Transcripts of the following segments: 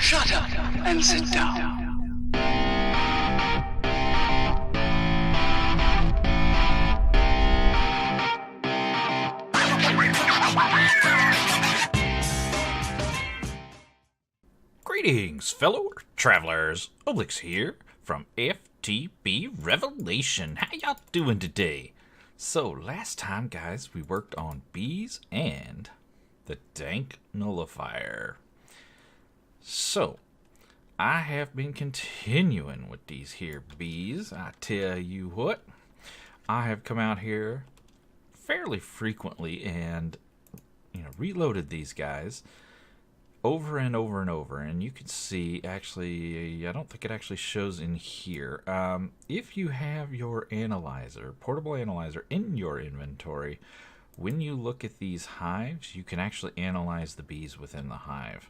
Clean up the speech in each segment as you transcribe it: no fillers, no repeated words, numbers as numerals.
Shut up and sit down. Greetings, fellow travelers. Oblix here from FTB Revelation. How y'all doing today? So, last time, guys, we worked on bees and the dank nullifier. So, I have been continuing with these here bees. I tell you what, I have come out here fairly frequently and, reloaded these guys over and over and over, and you can see, actually, I don't think it actually shows in here. If you have your analyzer, portable analyzer in your inventory, when you look at these hives, you can actually analyze the bees within the hive.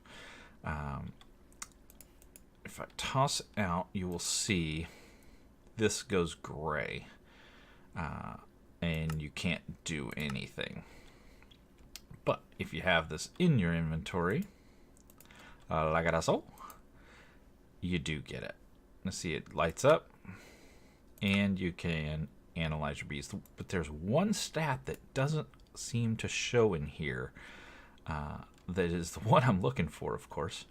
If I toss it out, you will see this goes gray, and you can't do anything. But if you have this in your inventory, like so, you do get it. Let's see, it lights up, and you can analyze your bees. But there's one stat that doesn't seem to show in here. That is the one I'm looking for, of course.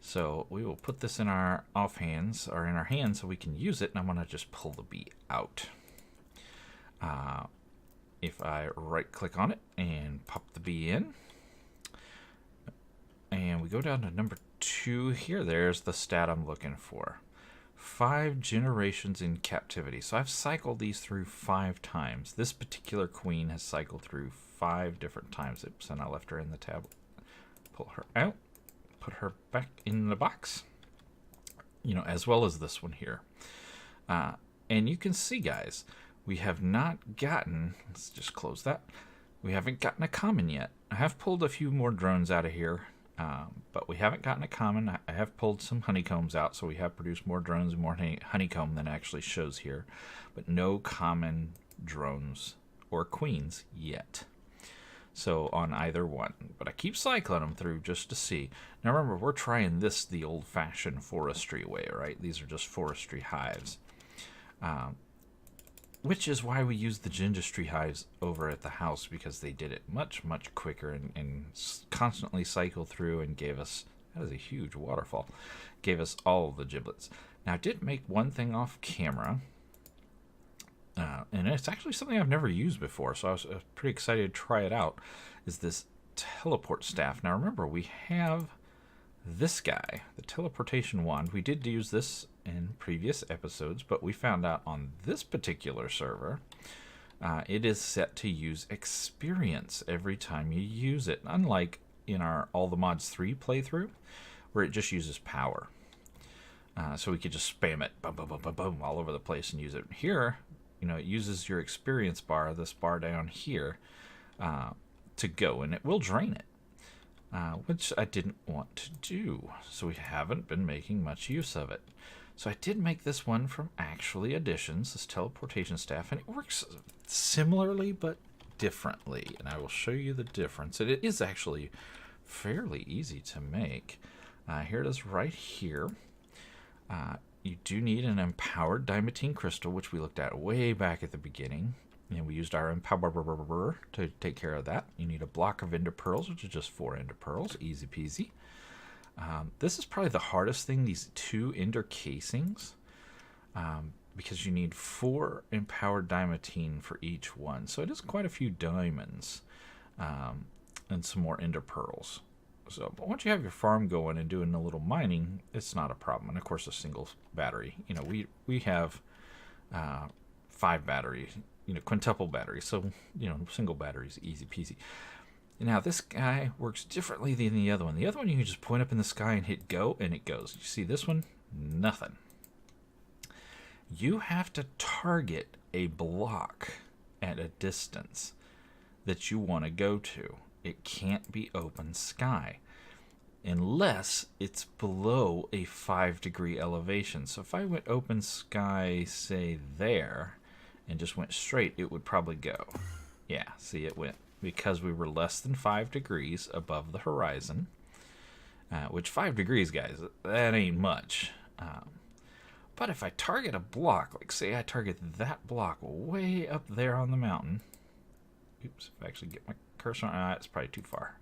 So we will put this in our offhands, or in our hands, so we can use it. And I'm going to just pull the bee out. If I right-click on it and pop the bee in, and we go down to number 2 here. There's the stat I'm looking for. 5 generations in captivity. So I've cycled these through 5 times. This particular queen has cycled through 5 different times. Oops, and I left her in the tab. Pull her out. Put her back in the box. As well as this one here. And you can see, guys, we have not gotten... Let's just close that. We haven't gotten a common yet. I have pulled a few more drones out of here. But we haven't gotten a common. I have pulled some honeycombs out, so we have produced more drones and more honeycomb than actually shows here. But no common drones or queens yet. So on either one. But I keep cycling them through just to see. Now remember, we're trying this the old-fashioned forestry way, right? These are just forestry hives. Which is why we use the Gingistry hives over at the house, because they did it much, much quicker and constantly cycled through and gave us, that is a huge waterfall, gave us all the giblets. Now, I did make one thing off camera, and it's actually something I've never used before, so I was pretty excited to try it out, is this teleport staff. Now, remember, we have this guy, the teleportation wand. We did use this in previous episodes, but we found out on this particular server, it is set to use experience every time you use it, unlike in our All the Mods 3 playthrough, where it just uses power. So we could just spam it, boom, boom, boom, boom, boom, all over the place and use it. Here, it uses your experience bar, this bar down here, to go, and it will drain it. Which I didn't want to do, so we haven't been making much use of it. So I did make this one from Actually Additions, this teleportation staff, and it works similarly but differently, and I will show you the difference. It is actually fairly easy to make. Here it is right here. You do need an empowered diamantine crystal, which we looked at way back at the beginning. And we used our empower to take care of that. You need a block of ender pearls, which is just 4 ender pearls. Easy peasy. This is probably the hardest thing, these 2 ender casings. Because you need 4 empowered diamantine for each one. So it is quite a few diamonds. And some more ender pearls. So, but once you have your farm going and doing a little mining, it's not a problem. And of course, a single battery. We have 5 batteries. Quintuple batteries, so, single batteries, easy peasy. Now, this guy works differently than the other one. The other one, you can just point up in the sky and hit go, and it goes. You see this one? Nothing. You have to target a block at a distance that you want to go to. It can't be open sky unless it's below a 5-degree elevation. So if I went open sky, say there, and just went straight, it would probably go. Yeah, see, it went. Because we were less than 5 degrees above the horizon, which 5 degrees, guys, that ain't much. But if I target a block, like say I target that block way up there on the mountain. Oops, if I actually get my cursor on, it's probably too far.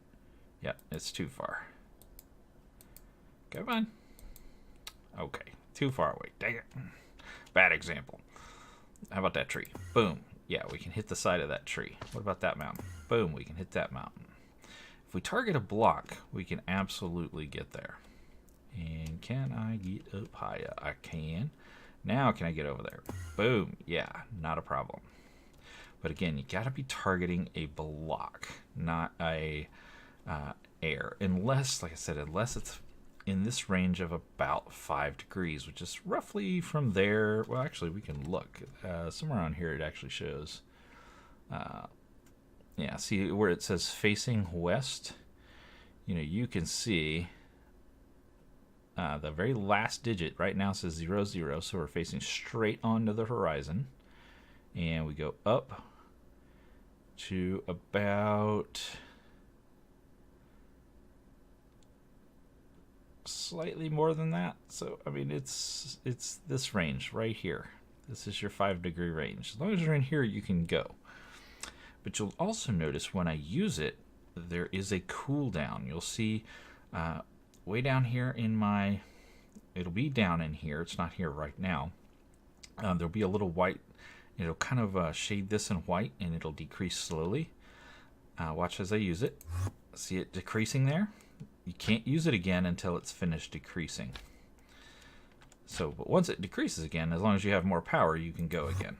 Yep, it's too far. Come on. Okay, too far away. Dang it. Bad example. How about that tree? Boom. Yeah, we can hit the side of that tree. What about that mountain? Boom, we can hit that mountain. If we target a block, we can absolutely get there. And can I get up higher? I can. Now can I get over there? Boom. Yeah, not a problem. But again, you got to be targeting a block, not a air. Unless, like I said, unless it's in this range of about 5 degrees, which is roughly from there. Well, actually, we can look. Somewhere around here it actually shows. Yeah, see where it says facing west? You can see the very last digit right now says 00, so we're facing straight onto the horizon. And we go up to about slightly more than that. So I mean, it's this range right here. This is your 5 degree range. As long as you're in here, you can go. But you'll also notice when I use it, there is a cooldown. You'll see way down here in my, it'll be down in here. It's not here right now. There'll be a little white. It'll kind of shade this in white, and it'll decrease slowly. Watch as I use it. See it decreasing there? You can't use it again until it's finished decreasing. So, but once it decreases again, as long as you have more power, you can go again.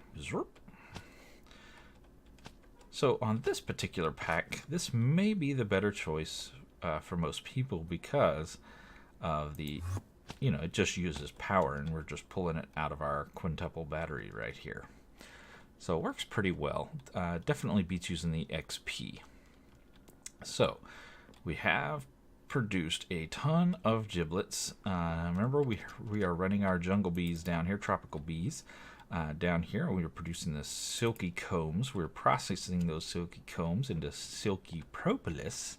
So on this particular pack, this may be the better choice for most people because of the, it just uses power, and we're just pulling it out of our quintuple battery right here. So it works pretty well. Definitely beats using the XP. So we have produced a ton of giblets. Remember, we are running our jungle bees down here, tropical bees. Down here, we are producing the silky combs. We're processing those silky combs into silky propolis.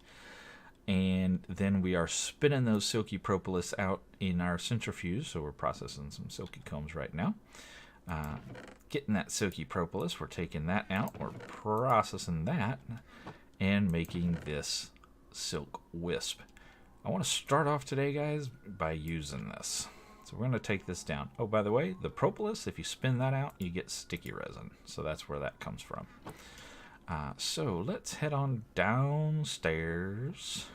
And then we are spinning those silky propolis out in our centrifuge. So we're processing some silky combs right now. Getting that silky propolis, we're taking that out, we're processing that, and making this silk wisp. I want to start off today, guys, by using this. So we're going to take this down. Oh, by the way, the propolis, if you spin that out, you get sticky resin. So that's where that comes from. So let's head on downstairs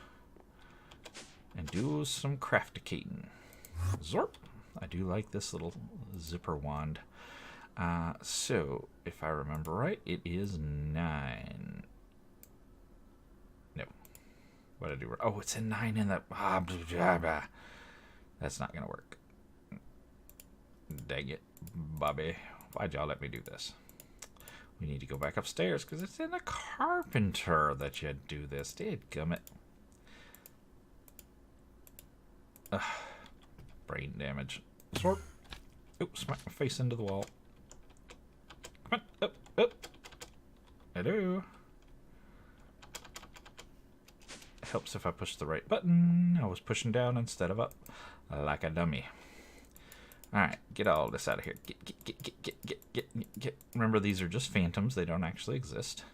and do some crafticating. Zorp! I do like this little zipper wand. So, if I remember right, it is 9. No. What did I do? Oh, it's a 9 in the... That's not going to work. Dang it, Bobby. Why'd y'all let me do this? We need to go back upstairs, because it's in the carpenter that you do this. Dadgummit. Brain damage. Sort. Oops, smack my face into the wall. Come on, up. Hello. Helps if I push the right button. I was pushing down instead of up, like a dummy. Alright, get all this out of here. Get. Remember, these are just phantoms. They don't actually exist.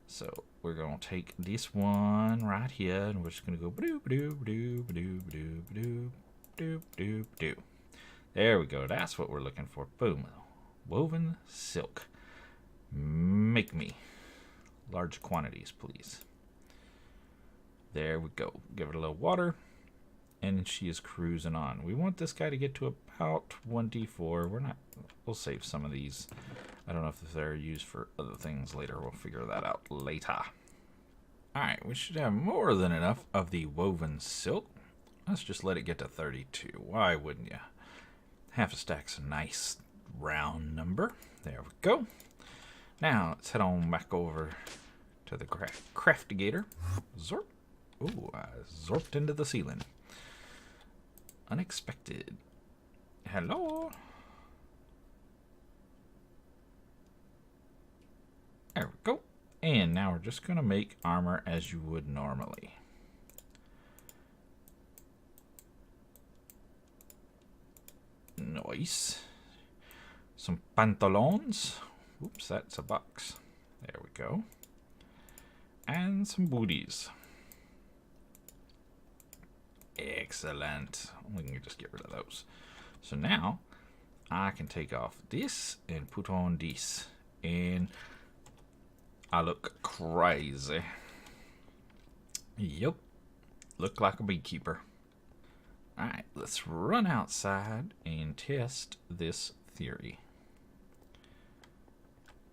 So, we're going to take this one right here, and we're just going to go ba-doo. There we go. That's what we're looking for. Boom. Woven silk. Make me. Large quantities, please. There we go. Give it a little water. And she is cruising on. We want this guy to get to about 24. We'll save some of these. I don't know if they're used for other things later. We'll figure that out later. Alright, we should have more than enough of the woven silk. Let's just let it get to 32. Why wouldn't you? Half a stack's a nice round number. There we go. Now, let's head on back over to the craftigator. Zorp. Ooh, I zorped into the ceiling. Unexpected. Hello? There we go. And now we're just going to make armor as you would normally. Nice. Some pantaloons. Oops, that's a box. There we go. And some booties. Excellent. We can just get rid of those. So now I can take off this and put on this. And I look crazy. Yep. Look like a beekeeper. Alright, let's run outside and test this theory.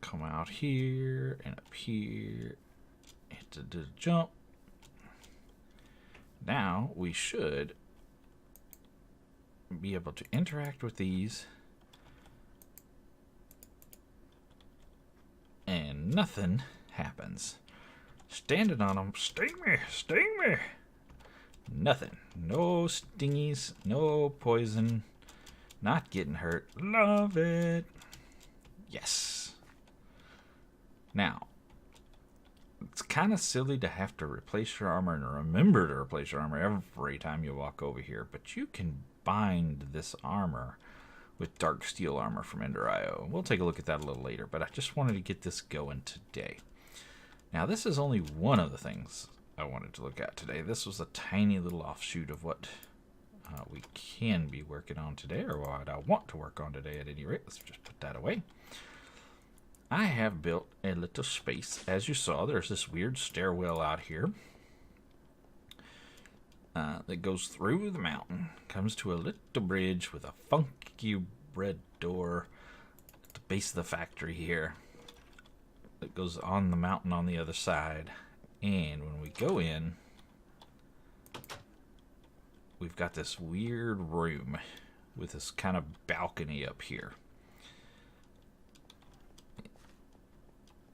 Come out here and up here. Hit the jump. Now we should be able to interact with these. And nothing happens. Standing on them. Sting me! Sting me! Nothing. No stingies. No poison. Not getting hurt. Love it. Yes. Now, it's kind of silly to have to replace your armor and remember to replace your armor every time you walk over here, but you can bind this armor with dark steel armor from Ender.io. We'll take a look at that a little later, but I just wanted to get this going today. Now, this is only one of the things I wanted to look at today. This was a tiny little offshoot of what we can be working on today, or what I want to work on today at any rate. Let's just put that away. I have built a little space. As you saw, there's this weird stairwell out here that goes through the mountain, comes to a little bridge with a funky red door at the base of the factory here that goes on the mountain on the other side. And when we go in, we've got this weird room with this kind of balcony up here.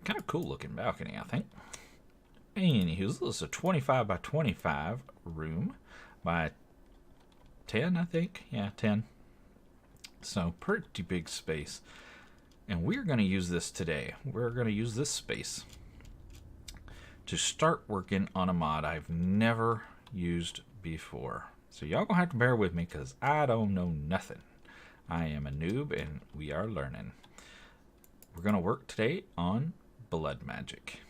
Kind of cool looking balcony, I think. Anywho, this is a 25 by 25 room by 10, I think. Yeah, 10. So pretty big space. And we're going to use this today. We're going to use this space to start working on a mod I've never used before. So y'all gonna have to bear with me because I don't know nothing. I am a noob and we are learning. We're going to work today on blood magic.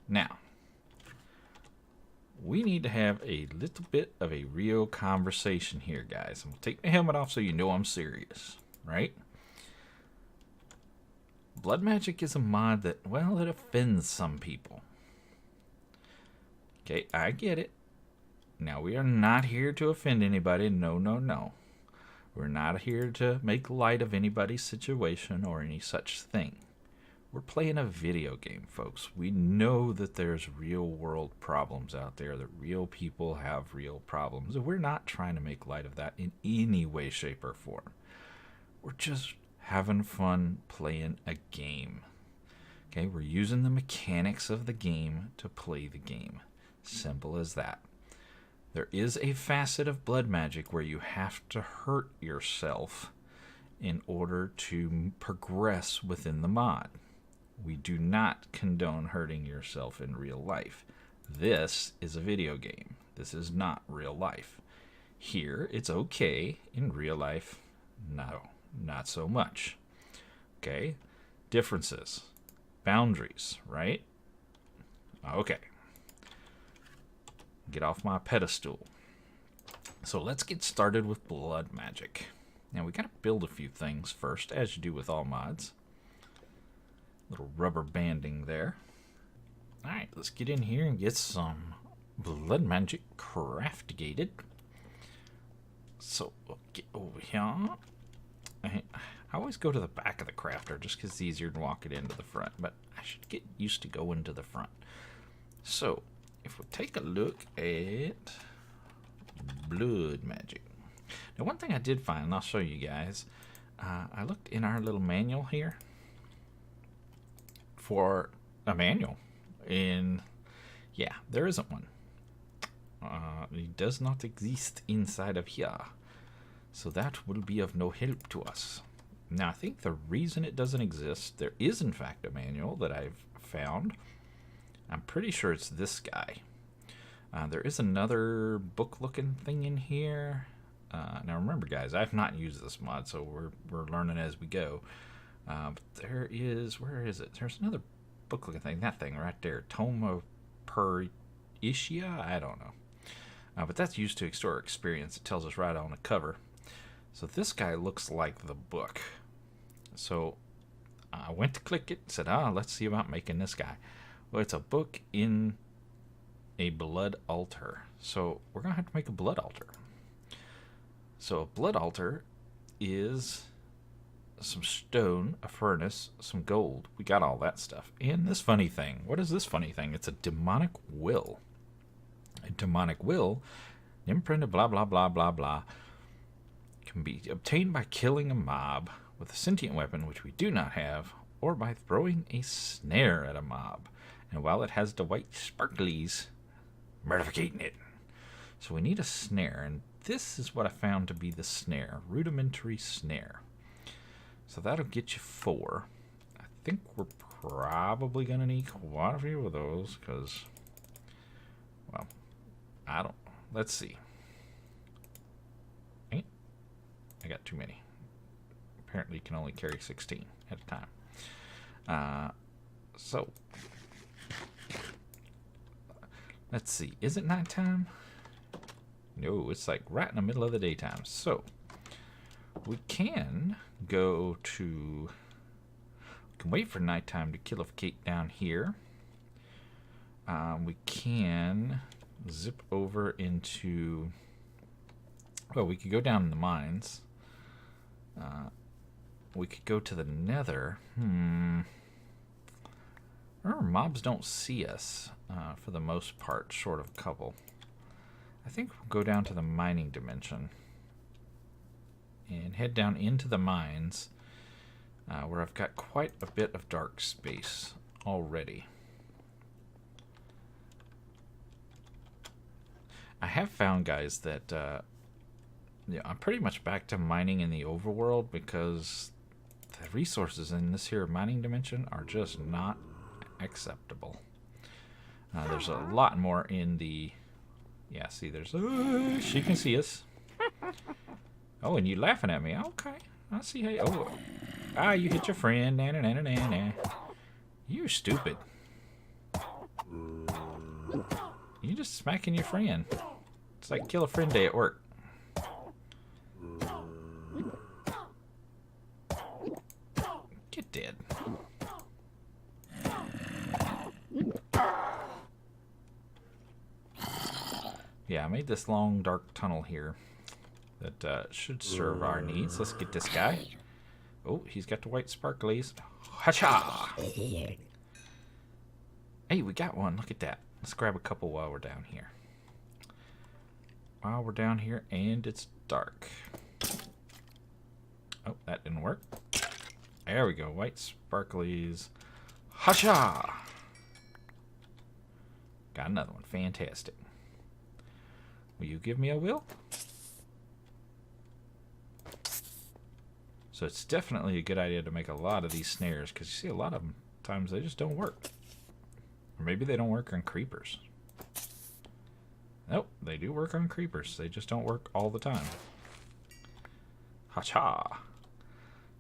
Now, we need to have a little bit of a real conversation here, guys. I'm going to take my helmet off so you know I'm serious, right? Blood magic is a mod that, well, it offends some people. Okay, I get it. Now, we are not here to offend anybody. No, no, no. We're not here to make light of anybody's situation or any such thing. We're playing a video game, folks. We know that there's real world problems out there, that real people have real problems, and we're not trying to make light of that in any way, shape, or form. We're just having fun playing a game. Okay, we're using the mechanics of the game to play the game. Simple as that. There is a facet of blood magic where you have to hurt yourself in order to progress within the mod. We do not condone hurting yourself in real life. This is a video game. This is not real life. Here, it's okay. In real life, no, not so much. Okay? Differences. Boundaries, right? Okay. Get off my pedestal. So let's get started with blood magic. Now, we gotta build a few things first, as you do with all mods. Little rubber banding there. Alright, let's get in here and get some blood magic craftigated. So, we'll get over here. I always go to the back of the crafter just because it's easier to walk it into the front, but I should get used to going to the front. So, if we take a look at blood magic. Now, one thing I did find, and I'll show you guys, I looked in our little manual here for a manual, and yeah, there isn't one. It does not exist inside of here, so that will be of no help to us. Now, I think the reason it doesn't exist, there is in fact a manual that I've found. I'm pretty sure it's this guy. There is another book looking thing in here. Now remember, guys, I've not used this mod, so we're learning as we go. But there is, where is it? There's another book-looking thing. That thing right there, Tome of Per-Ishia? I don't know. But that's used to extort experience. It tells us right on the cover. So this guy looks like the book. So I went to click it and said, let's see about making this guy. Well, it's a book in a blood altar. So we're going to have to make a blood altar. So a blood altar is some stone, a furnace, some gold. We got all that stuff. And this funny thing. What is this funny thing? It's a demonic will. A demonic will, imprint of blah, blah, blah, blah, blah, can be obtained by killing a mob with a sentient weapon, which we do not have, or by throwing a snare at a mob. And while it has the white sparklies, murdificating it. So we need a snare, and this is what I found to be the snare. Rudimentary snare. So that'll get you 4. I think we're probably going to need quite a few of those, because, well, I don't, let's see. I got too many. Apparently you can only carry 16 at a time. So, let's see. Is it nighttime? No, it's like right in the middle of the daytime. So, we can go to, we can wait for nighttime to killificate down here. We can zip over into, well, we could go down in the mines. We could go to the nether. Remember, mobs don't see us for the most part, short of a couple. I think we'll go down to the mining dimension and head down into the mines, where I've got quite a bit of dark space already. I have found, guys, that yeah, I'm pretty much back to mining in the overworld because the resources in this here mining dimension are just not acceptable. There's a lot more in the, yeah, see, there's, she can see us. Oh, and you laughing at me. Okay, I see how you, you hit your friend. Nah, nah, nah, nah, nah, nah. You're stupid. You just smacking your friend. It's like kill a friend day at work. Get dead. Yeah, I made this long dark tunnel here that should serve our needs. Let's get this guy. Oh, he's got the white sparklies. Hacha! Hey, we got one. Look at that. Let's grab a couple while we're down here. While we're down here, and it's dark. Oh, that didn't work. There we go. White sparklies. Hacha! Got another one. Fantastic. Will you give me a will? So it's definitely a good idea to make a lot of these snares, because you see a lot of them, times they just don't work. Or maybe they don't work on creepers. Nope, they do work on creepers. They just don't work all the time. Ha-cha!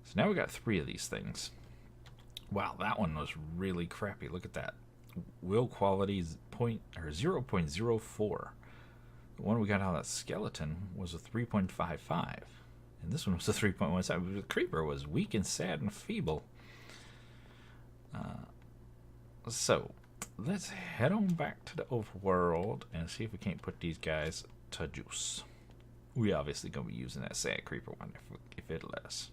So now we got 3 of these things. Wow, that one was really crappy. Look at that. Will quality is 0.04. The one we got out of that skeleton was a 3.55. And this one was a 3.17. The creeper was weak and sad and feeble. So, let's head on back to the overworld and see if we can't put these guys to juice. We obviously going to be using that sad creeper one if it'll let us.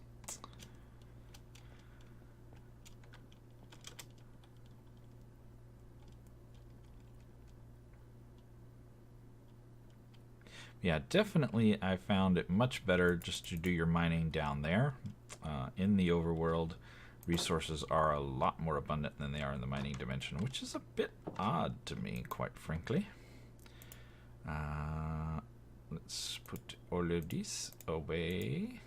Yeah, definitely I found it much better just to do your mining down there. In the overworld, resources are a lot more abundant than they are in the mining dimension, which is a bit odd to me, quite frankly. Let's put all of this away.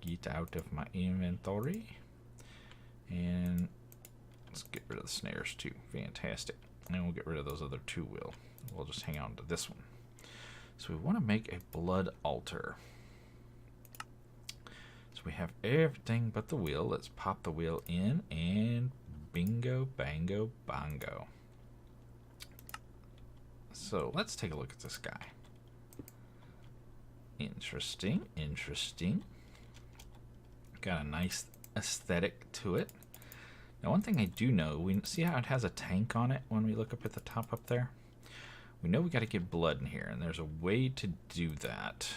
Get out of my inventory. And let's get rid of the snares too. Fantastic. And we'll get rid of those other 2 will. We'll just hang on to this one. So we want to make a blood altar. So we have everything but the wheel. Let's pop the wheel in and bingo, bango, bongo. So let's take a look at this guy. Interesting, interesting. Got a nice aesthetic to it. Now, one thing I do know, we see how it has a tank on it when we look up at the top up there? We know we got to get blood in here, and there's a way to do that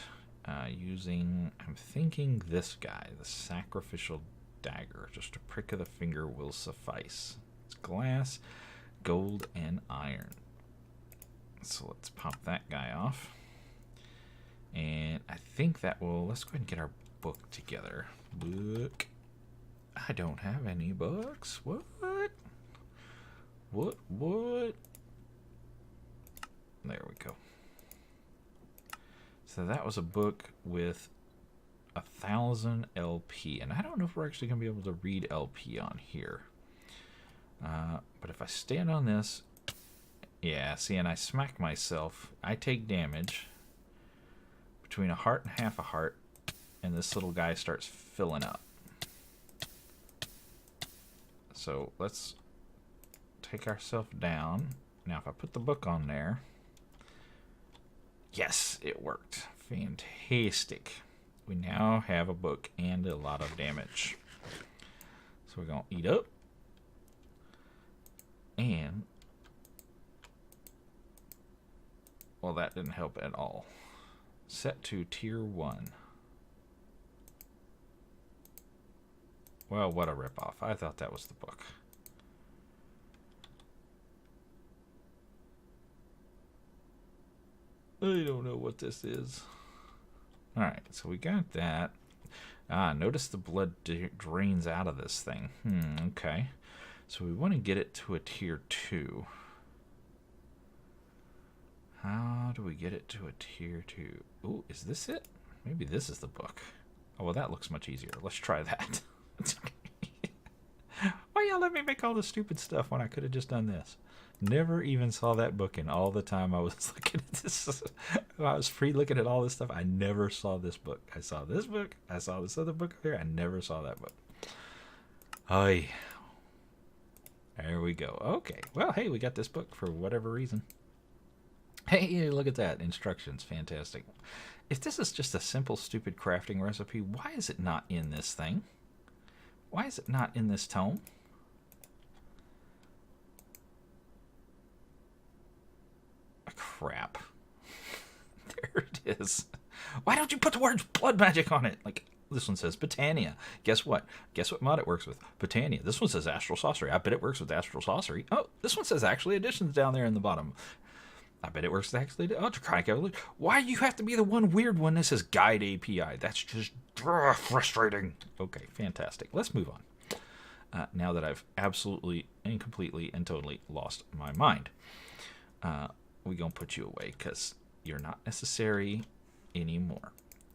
using, I'm thinking this guy, the sacrificial dagger. Just a prick of the finger will suffice. It's glass, gold, and iron. So let's pop that guy off. And I think that will, let's go ahead and get our book together. Book. I don't have any books. What? What? There we go. So that was a book with 1,000 LP. And I don't know if we're actually going to be able to read LP on here. But if I stand on this, yeah, see, and I smack myself, I take damage between a heart and half a heart, and this little guy starts filling up. So let's take ourselves down. Now if I put the book on there, yes, it worked. Fantastic. We now have a book and a lot of damage. So we're going to eat up. And, well, that didn't help at all. Set to tier 1. Well, what a ripoff. I thought that was the book. I don't know what this is. Alright, so we got that. Notice the blood drains out of this thing. Okay. So we want to get it to a tier 2. How do we get it to a tier 2? Ooh, is this it? Maybe this is the book. Oh, well, that looks much easier. Let's try that. Why y'all let me make all this stupid stuff when I could have just done this? Never even saw that book in all the time I was looking at this. I was free looking at all this stuff. I never saw this book. I saw this book. I saw this other book up here. I never saw that book. Oh, there we go. Okay. Well, hey, we got this book for whatever reason. Hey, look at that. Instructions. Fantastic. If this is just a simple, stupid crafting recipe, why is it not in this thing? Why is it not in this tome? Crap. There it is. Why don't you put the words blood magic on it? Like, this one says Britannia. Guess what? Guess what mod it works with? Britannia. This one says Astral Sorcery. I bet it works with Astral Sorcery. Oh, this one says actually additions down there in the bottom. I bet it works with actually. Oh, Draconic Evolution. Why do you have to be the one weird one that says Guide API? That's just frustrating. Okay, fantastic. Let's move on. Now that I've absolutely and completely and totally lost my mind. We're going to put you away because you're not necessary anymore.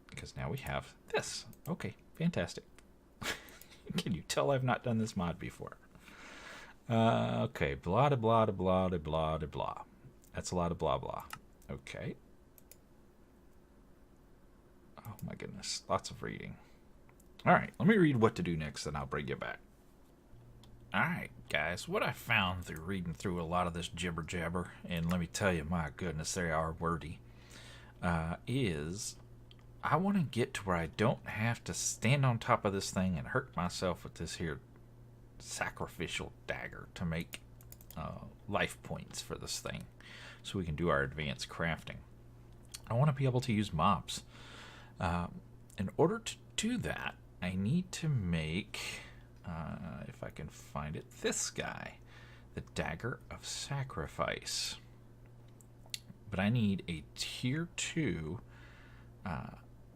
Because now we have this. Okay, fantastic. Can you tell I've not done this mod before? Okay, blah, blah, blah, blah, blah, blah. That's a lot of blah, blah. Okay. Oh, my goodness. Lots of reading. All right, let me read what to do next, and I'll bring you back. All right, guys, what I found through reading through a lot of this jibber jabber, and let me tell you, my goodness, they are wordy, is I want to get to where I don't have to stand on top of this thing and hurt myself with this here sacrificial dagger to make life points for this thing so we can do our advanced crafting. I want to be able to use mobs. In order to do that, I need to make... if I can find it, this guy, the Dagger of Sacrifice. But I need a tier 2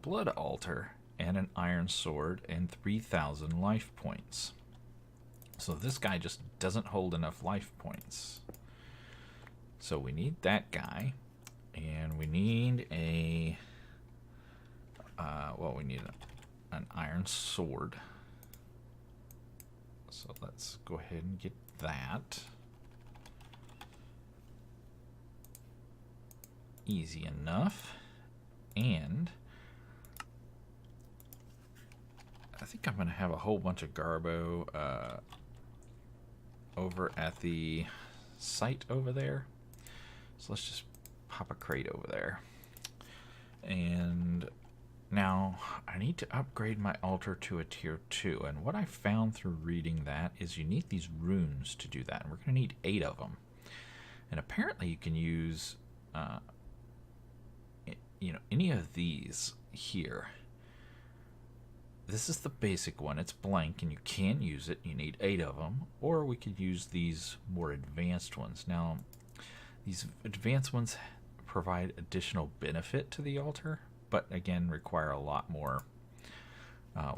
blood altar and an iron sword and 3,000 life points. So this guy just doesn't hold enough life points. So we need that guy, and we need a we need an iron sword. So let's go ahead and get that. Easy enough. And I think I'm going to have a whole bunch of Garbo over at the site over there. So let's just pop a crate over there. And now I need to upgrade my altar to a tier 2. And what I found through reading that is you need these runes to do that. And we're going to need 8 of them. And apparently you can use any of these here. This is the basic one. It's blank and you can use it. You need 8 of them. Or we could use these more advanced ones. Now, these advanced ones provide additional benefit to the altar, but again require a lot more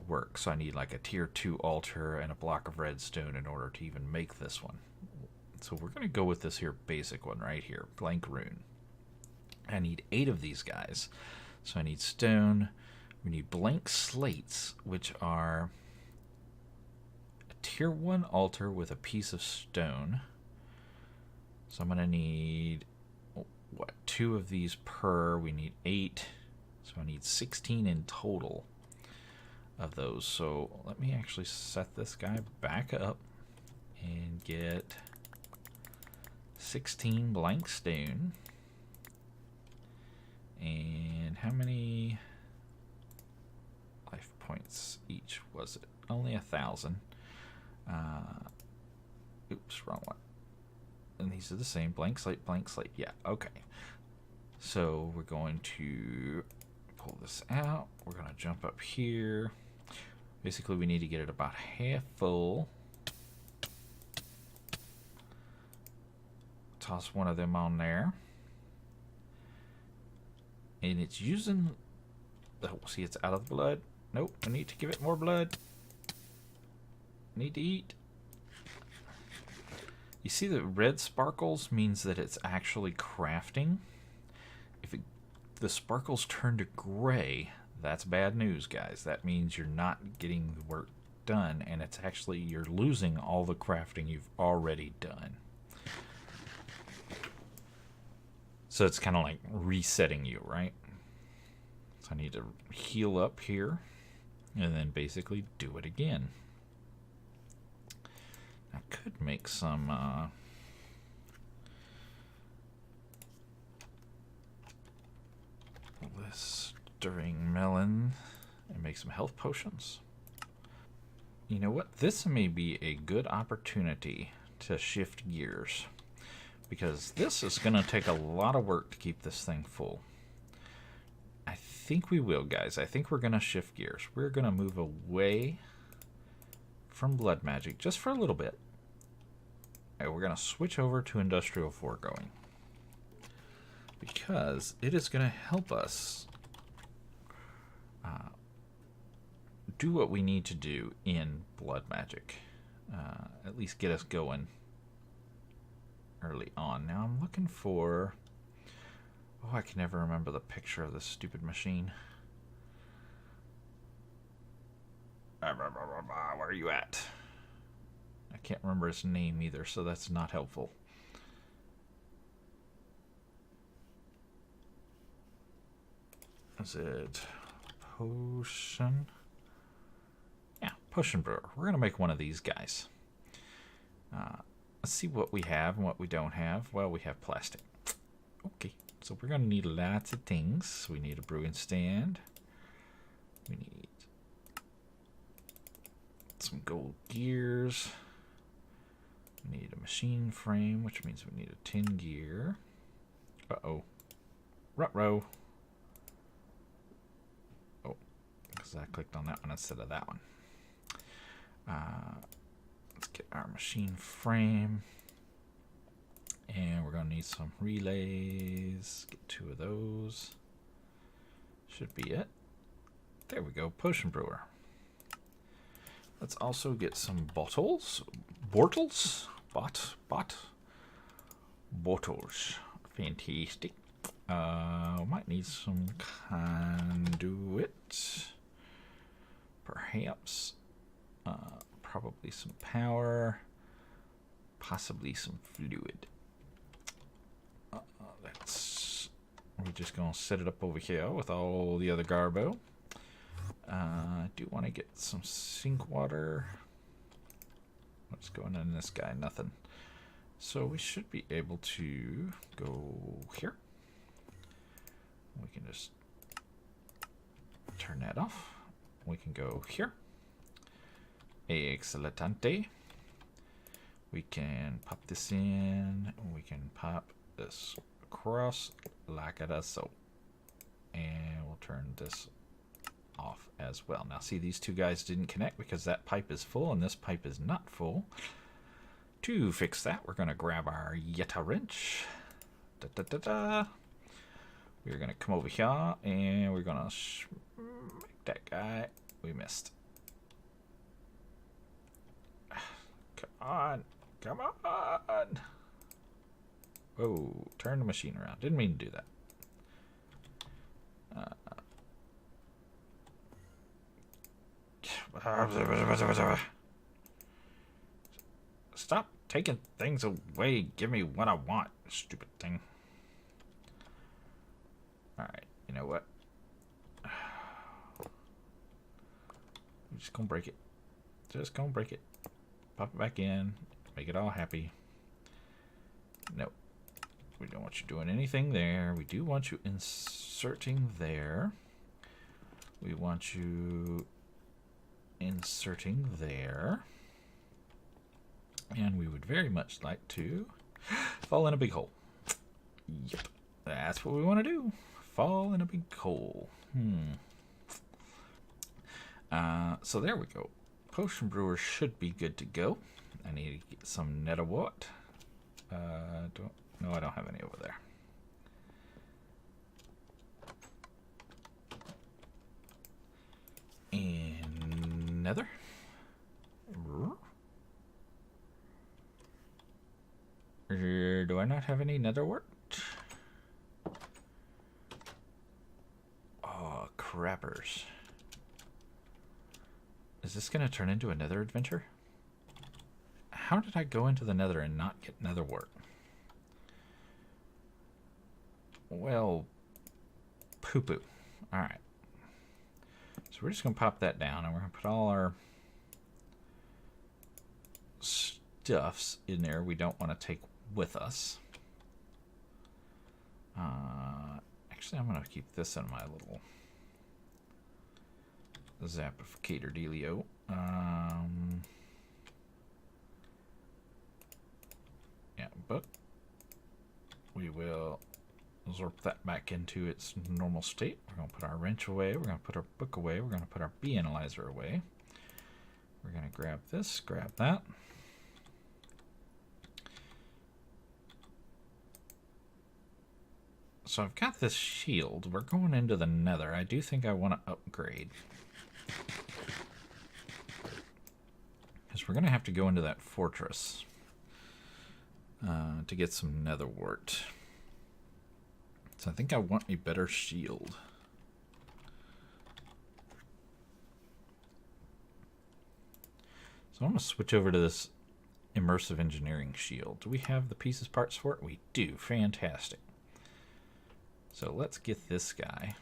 work. So I need like a tier 2 altar and a block of redstone in order to even make this one. So we're going to go with this here basic one right here, blank rune. I need 8 of these guys. So I need stone. We need blank slates, which are a tier 1 altar with a piece of stone. So I'm going to need, 2 of these per. We need 8. So I need 16 in total of those. So let me actually set this guy back up and get 16 blank stone. And how many life points each was it? Only 1,000. Oops, wrong one. And these are the same. Blank slate, blank slate. Yeah, okay. So we're going to pull this out. We're going to jump up here. Basically, we need to get it about half full. Toss one of them on there. And it's using... Oh, see, it's out of the blood. Nope, I need to give it more blood. Need to eat. You see the red sparkles means that it's actually crafting. If the sparkles turn to gray, that's bad news, guys. That means you're not getting the work done, and it's actually you're losing all the crafting you've already done. So it's kind of like resetting you, right? So I need to heal up here and then basically do it again. I could make some blistering melon and make some health potions. You know what? This may be a good opportunity to shift gears, because this is going to take a lot of work to keep this thing full. I think we will, guys. I think we're going to shift gears. We're going to move away from blood magic just for a little bit. And we're going to switch over to industrial foregoing, because it is going to help us do what we need to do in blood magic. At least get us going early on. Now I'm looking for... Oh, I can never remember the picture of this stupid machine. Where are you at? I can't remember his name either, so that's not helpful. Is it potion? Yeah, potion brewer. We're going to make one of these guys. Let's see what we have and what we don't have. Well, we have plastic. Okay, so we're going to need lots of things. We need a brewing stand. We need some gold gears. We need a machine frame, which means we need a tin gear. Uh-oh. Ruh-roh. Oh, because I clicked on that one instead of that one. Let's get our machine frame. And we're going to need some relays. Get 2 of those. Should be it. There we go. Potion brewer. Let's also get some bottles. Bottles? Bottles. Fantastic. Might need some conduit. Perhaps. Probably some power. Possibly some fluid. We're just going to set it up over here with all the other garbo. I do want to get some sink water. What's going on in this guy? Nothing. So we should be able to go here. We can just turn that off. We can go here. Excelente. We can pop this in. We can pop this across like it is so. And we'll turn this off as well. Now see, these two guys didn't connect because that pipe is full and this pipe is not full. To fix that, we're going to grab our Yeta wrench. We're going to come over here and we're going to make that guy. We missed. Come on. Come on. Whoa, turn the machine around. Didn't mean to do that. Stop taking things away. Give me what I want, stupid thing. Alright, you know what? I'm just gonna break it. Just gonna break it. Pop it back in. Make it all happy. Nope. We don't want you doing anything there. We do want you inserting there. We want you inserting there. And we would very much like to fall in a big hole. Yep. That's what we want to do. Fall in a big hole. So there we go. Potion brewer should be good to go. I need to get some netherwort. No, I don't have any over there. And nether. Do I not have any netherwort? Oh, crappers. Is this going to turn into a nether adventure? How did I go into the nether and not get netherwort? Well, poo-poo. Alright. So we're just going to pop that down and we're going to put all our stuffs in there we don't want to take with us. Actually, I'm going to keep this in my little zappificator dealio. Yeah, but we will absorb that back into its normal state. We're going to put our wrench away. We're going to put our book away. We're going to put our bee analyzer away. We're going to grab this, grab that. So I've got this shield. We're going into the nether. I do think I want to upgrade. Because we're going to have to go into that fortress to get some netherwort. So I think I want a better shield. So I'm going to switch over to this immersive engineering shield. Do we have the pieces parts for it? We do. Fantastic. So let's get this guy.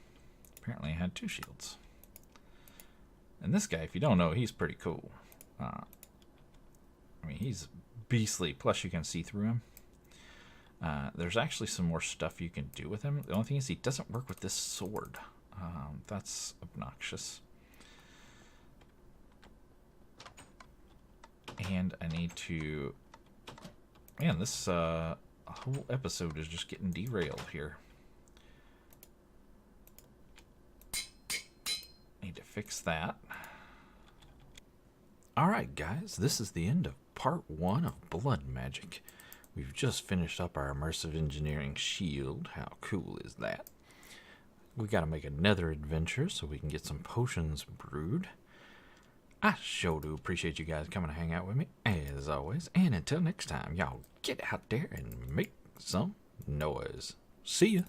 Apparently I had two shields. And this guy, if you don't know, he's pretty cool. I mean, he's beastly. Plus you can see through him. There's actually some more stuff you can do with him. The only thing is he doesn't work with this sword. That's obnoxious. And I need to... Man, this whole episode is just getting derailed here. Need to fix that. Alright guys, this is the end of part 1 of Blood Magic. We've just finished up our immersive engineering shield. How cool is that? We gotta make another adventure so we can get some potions brewed. I sure do appreciate you guys coming to hang out with me, as always. And until next time, y'all get out there and make some noise. See ya!